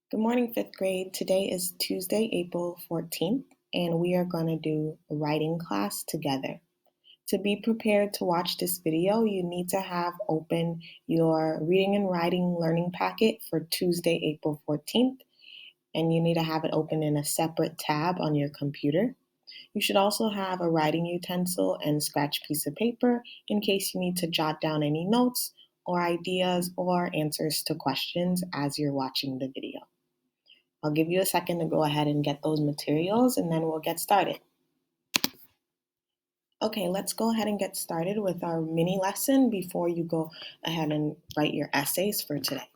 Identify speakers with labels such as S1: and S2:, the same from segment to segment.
S1: Good morning, fifth grade. Today is Tuesday, April 14th, and we are going to do a writing class together. To be prepared to watch this video, you need to have open your reading and writing learning packet for Tuesday, April 14th, and you need to have it open in a separate tab on your computer. You should also have a writing utensil and scratch piece of paper in case you need to jot down any notes or ideas or answers to questions as you're watching the video. I'll give you a second to go ahead and get those materials and then we'll get started. Okay, let's go ahead and get started with our mini lesson before you go ahead and write your essays for today.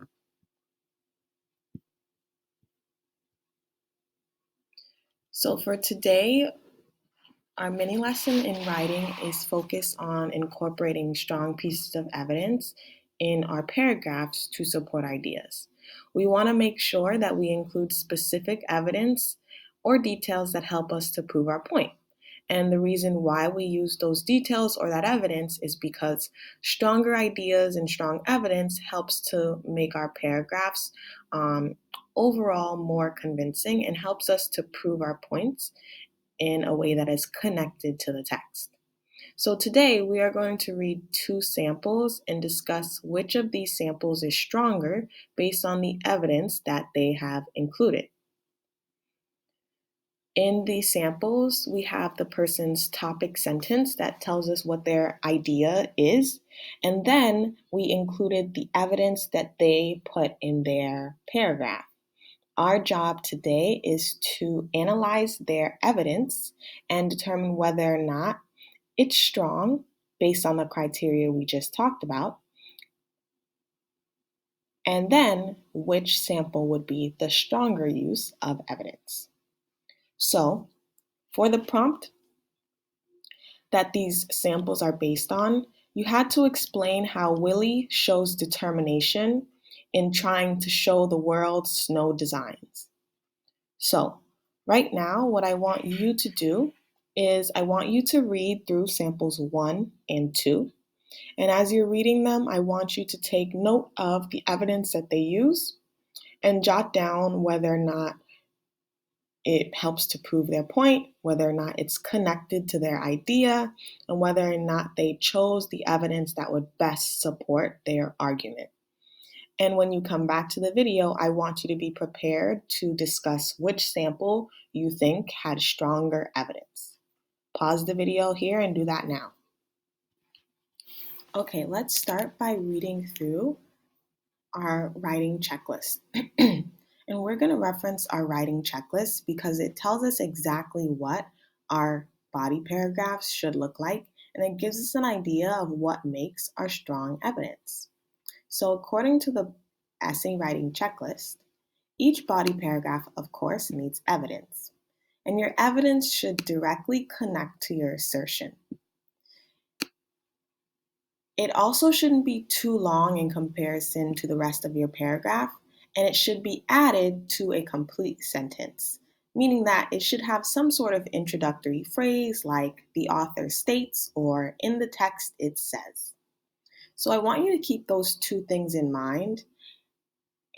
S1: So for today, our mini lesson in writing is focused on incorporating strong pieces of evidence in our paragraphs to support ideas. We want to make sure that we include specific evidence or details that help us to prove our point. And the reason why we use those details or that evidence is because stronger ideas and strong evidence helps to make our paragraphs overall more convincing and helps us to prove our points in a way that is connected to the text. So today we are going to read two samples and discuss which of these samples is stronger based on the evidence that they have included. In these samples, we have the person's topic sentence that tells us what their idea is, and then we included the evidence that they put in their paragraph. Our job today is to analyze their evidence and determine whether or not it's strong based on the criteria we just talked about, and then which sample would be the stronger use of evidence. So, for the prompt that these samples are based on, you had to explain how Willie shows determination in trying to show the world snow designs. So, right now, what I want you to do is I want you to read through samples 1 and 2. And as you're reading them, I want you to take note of the evidence that they use and jot down whether or not it helps to prove their point, whether or not it's connected to their idea, and whether or not they chose the evidence that would best support their argument. And when you come back to the video, I want you to be prepared to discuss which sample you think had stronger evidence. Pause the video here and do that now. Okay, let's start by reading through our writing checklist. And we're going to reference our writing checklist because it tells us exactly what our body paragraphs should look like, and it gives us an idea of what makes our strong evidence. So according to the essay writing checklist, each body paragraph, of course, needs evidence, and your evidence should directly connect to your assertion. It also shouldn't be too long in comparison to the rest of your paragraph, and it should be added to a complete sentence, meaning that it should have some sort of introductory phrase like the author states or in the text it says. So I want you to keep those two things in mind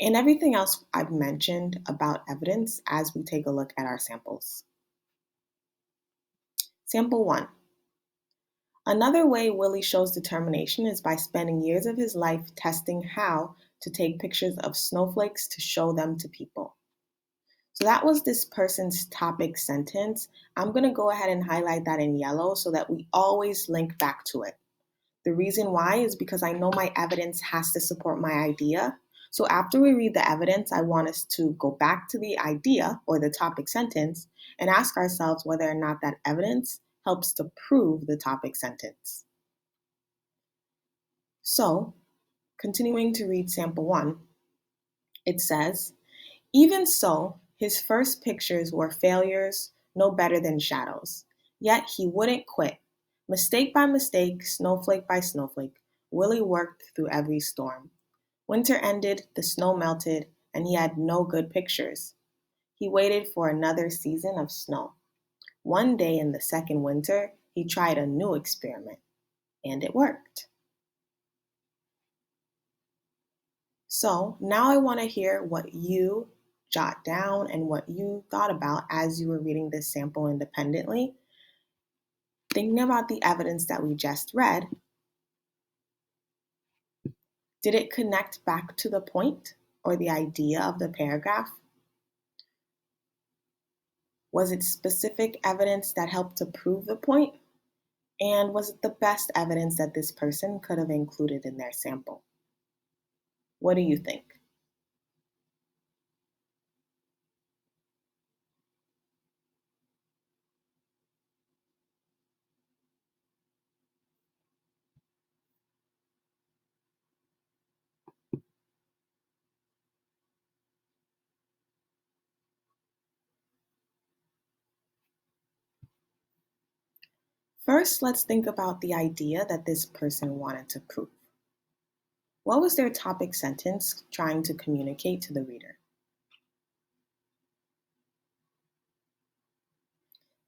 S1: and everything else I've mentioned about evidence as we take a look at our samples. Sample 1. Another way Willie shows determination is by spending years of his life testing how to take pictures of snowflakes to show them to people. So that was this person's topic sentence. I'm going to go ahead and highlight that in yellow so that we always link back to it. The reason why is because I know my evidence has to support my idea. So after we read the evidence, I want us to go back to the idea or the topic sentence and ask ourselves whether or not that evidence helps to prove the topic sentence. So, continuing to read sample 1, it says, even so, his first pictures were failures, no better than shadows. Yet he wouldn't quit. Mistake by mistake, snowflake by snowflake, Willie worked through every storm. Winter ended, the snow melted, and he had no good pictures. He waited for another season of snow. One day in the second winter, he tried a new experiment, and it worked. So now I want to hear what you jot down and what you thought about as you were reading this sample independently. Thinking about the evidence that we just read, did it connect back to the point or the idea of the paragraph? Was it specific evidence that helped to prove the point? And was it the best evidence that this person could have included in their sample? What do you think? First, let's think about the idea that this person wanted to prove. What was their topic sentence trying to communicate to the reader?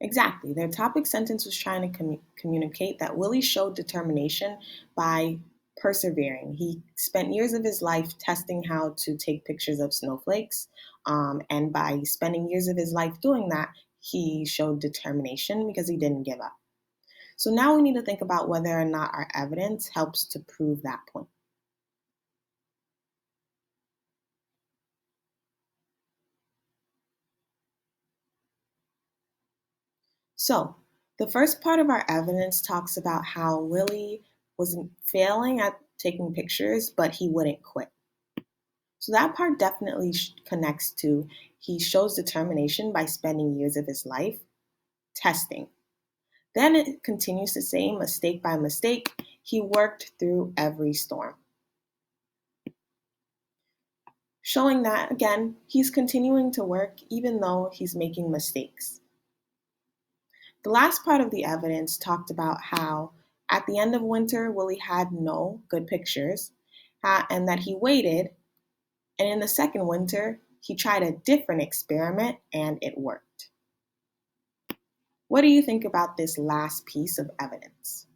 S1: Exactly. Their topic sentence was trying to communicate that Willie showed determination by persevering. He spent years of his life testing how to take pictures of snowflakes. And by spending years of his life doing that, he showed determination because he didn't give up. So now we need to think about whether or not our evidence helps to prove that point. So, the first part of our evidence talks about how Willie was failing at taking pictures, but he wouldn't quit. So, that part definitely connects to he shows determination by spending years of his life testing. Then it continues to say, mistake by mistake, he worked through every storm. Showing that, again, he's continuing to work even though he's making mistakes. The last part of the evidence talked about how at the end of winter, Willie had no good pictures and that he waited. And in the second winter, he tried a different experiment and it worked. What do you think about this last piece of evidence?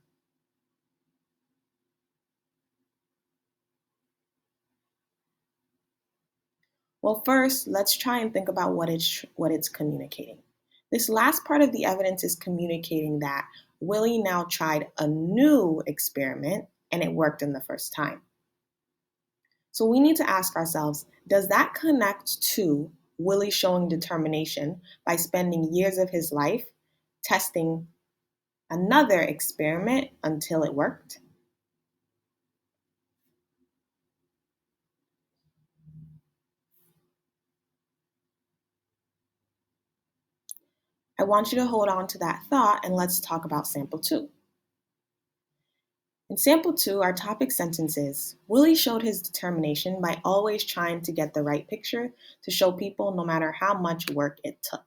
S1: Well, first, let's try and think about what it's communicating. This last part of the evidence is communicating that Willie now tried a new experiment and it worked in the first time. So we need to ask ourselves, does that connect to Willie showing determination by spending years of his life testing another experiment until it worked? I want you to hold on to that thought and let's talk about sample two. In sample two, our topic sentence is Willie showed his determination by always trying to get the right picture to show people no matter how much work it took.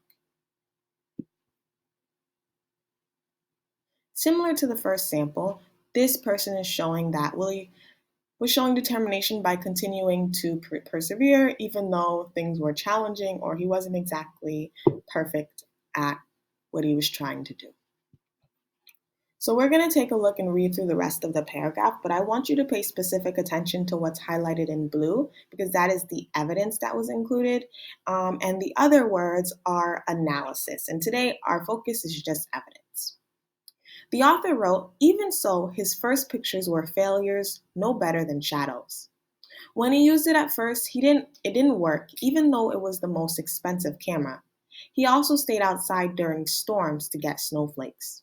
S1: Similar to the first sample, this person is showing that Willie was showing determination by continuing to persevere even though things were challenging or he wasn't exactly perfect at what he was trying to do. So we're going to take a look and read through the rest of the paragraph, but I want you to pay specific attention to what's highlighted in blue because that is the evidence that was included. And the other words are analysis. And today our focus is just evidence. The author wrote, even so, his first pictures were failures, no better than shadows. When he used it at first, it didn't work, even though it was the most expensive camera. He also stayed outside during storms to get snowflakes.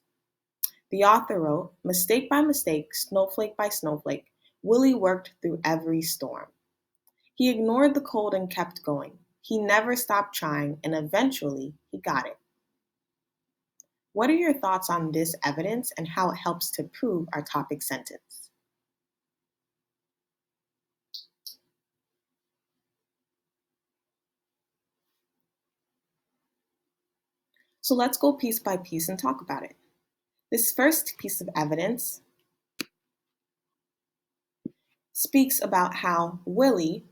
S1: The author wrote, mistake by mistake, snowflake by snowflake, Willie worked through every storm. He ignored the cold and kept going. He never stopped trying, and eventually he got it. What are your thoughts on this evidence and how it helps to prove our topic sentence? So let's go piece by piece and talk about it. This first piece of evidence speaks about how Willie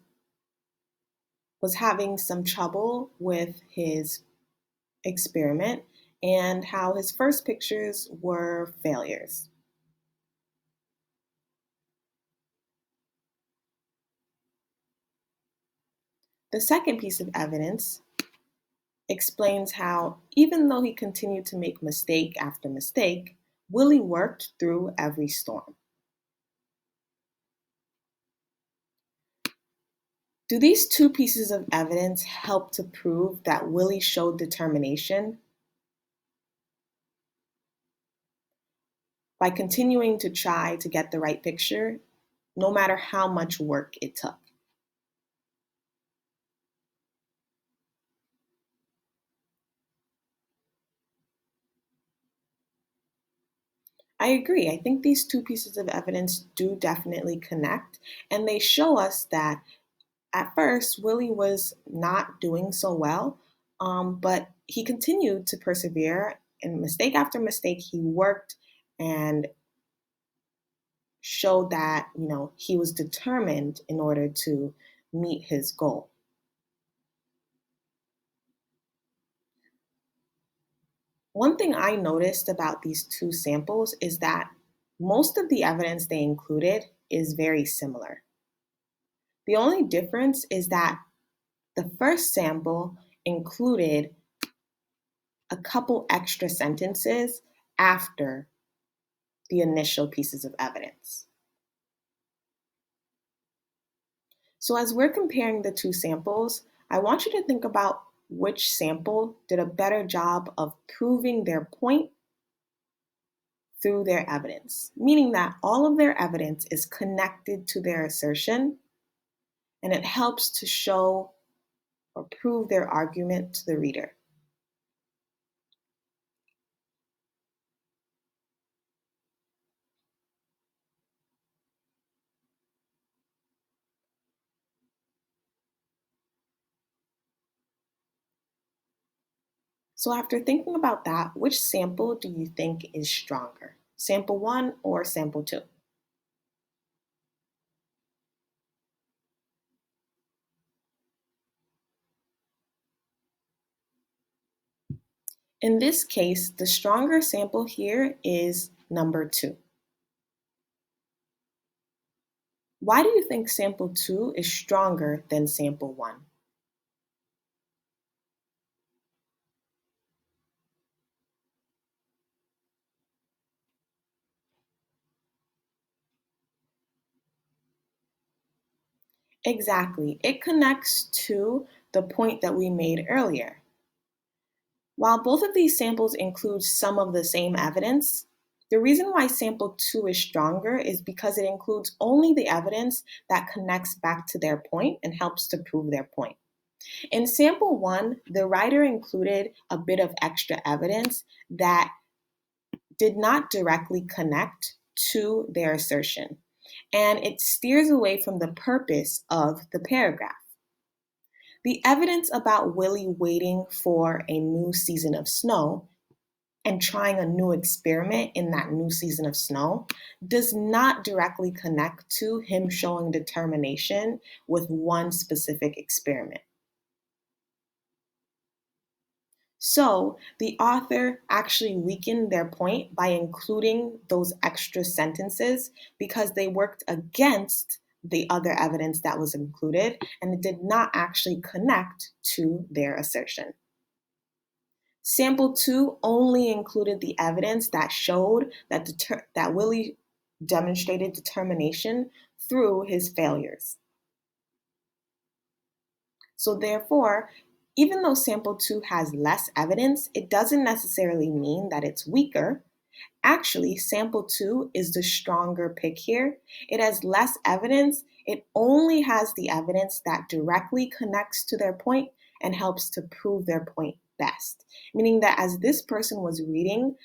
S1: was having some trouble with his experiment and how his first pictures were failures. The second piece of evidence explains how, even though he continued to make mistake after mistake, Willie worked through every storm. Do these two pieces of evidence help to prove that Willie showed determination by continuing to try to get the right picture, no matter how much work it took? I agree. I think these two pieces of evidence do definitely connect, and they show us that at first, Willie was not doing so well, but he continued to persevere. And mistake after mistake, he worked and showed that he was determined in order to meet his goal. One thing I noticed about these two samples is that most of the evidence they included is very similar. The only difference is that the first sample included a couple extra sentences after the initial pieces of evidence. So, as we're comparing the two samples, I want you to think about which sample did a better job of proving their point through their evidence, meaning that all of their evidence is connected to their assertion and it helps to show or prove their argument to the reader. So, after thinking about that, which sample do you think is stronger? Sample one or sample two? In this case, the stronger sample here is number two. Why do you think sample two is stronger than sample one? Exactly. It connects to the point that we made earlier. While both of these samples include some of the same evidence, the reason why sample two is stronger is because it includes only the evidence that connects back to their point and helps to prove their point. In sample one, the writer included a bit of extra evidence that did not directly connect to their assertion, and it steers away from the purpose of the paragraph. The evidence about Willie waiting for a new season of snow and trying a new experiment in that new season of snow does not directly connect to him showing determination with one specific experiment. So the author actually weakened their point by including those extra sentences because they worked against the other evidence that was included and it did not actually connect to their assertion. Sample two only included the evidence that showed that Willie demonstrated determination through his failures. So therefore, even though sample two has less evidence, it doesn't necessarily mean that it's weaker. Actually, sample two is the stronger pick here. It has less evidence. It only has the evidence that directly connects to their point and helps to prove their point best. Meaning that as this person was reading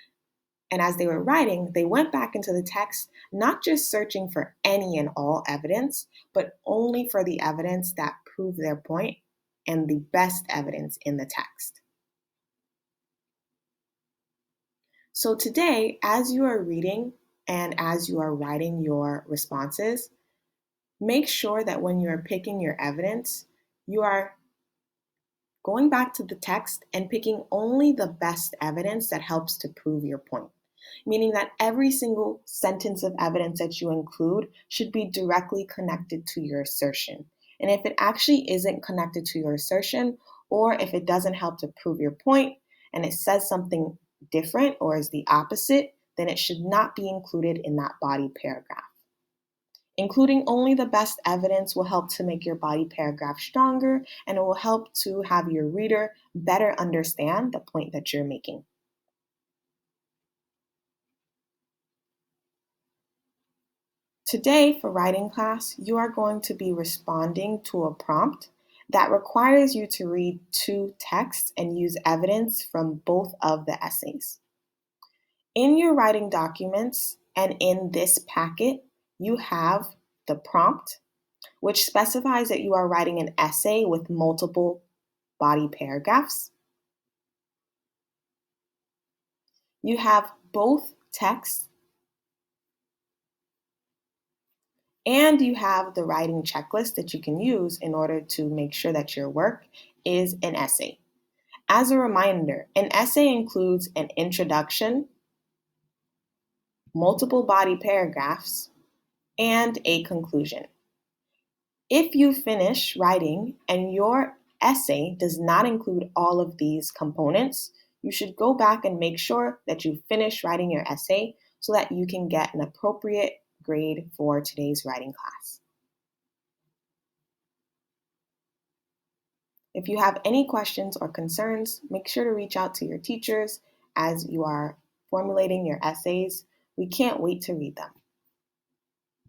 S1: and as they were writing, they went back into the text, not just searching for any and all evidence, but only for the evidence that proved their point and the best evidence in the text. So today, as you are reading and as you are writing your responses, make sure that when you're picking your evidence, you are going back to the text and picking only the best evidence that helps to prove your point. Meaning that every single sentence of evidence that you include should be directly connected to your assertion And if it actually isn't connected to your assertion, or if it doesn't help to prove your point and it says something different or is the opposite, then it should not be included in that body paragraph. Including only the best evidence will help to make your body paragraph stronger, and it will help to have your reader better understand the point that you're making. Today, for writing class, you are going to be responding to a prompt that requires you to read two texts and use evidence from both of the essays. In your writing documents and in this packet, you have the prompt, which specifies that you are writing an essay with multiple body paragraphs. You have both texts, and you have the writing checklist that you can use in order to make sure that your work is an essay. As a reminder, an essay includes an introduction, multiple body paragraphs, and a conclusion. If you finish writing and your essay does not include all of these components, you should go back and make sure that you finish writing your essay so that you can get an appropriate grade for today's writing class. If you have any questions or concerns, make sure to reach out to your teachers as you are formulating your essays. We can't wait to read them.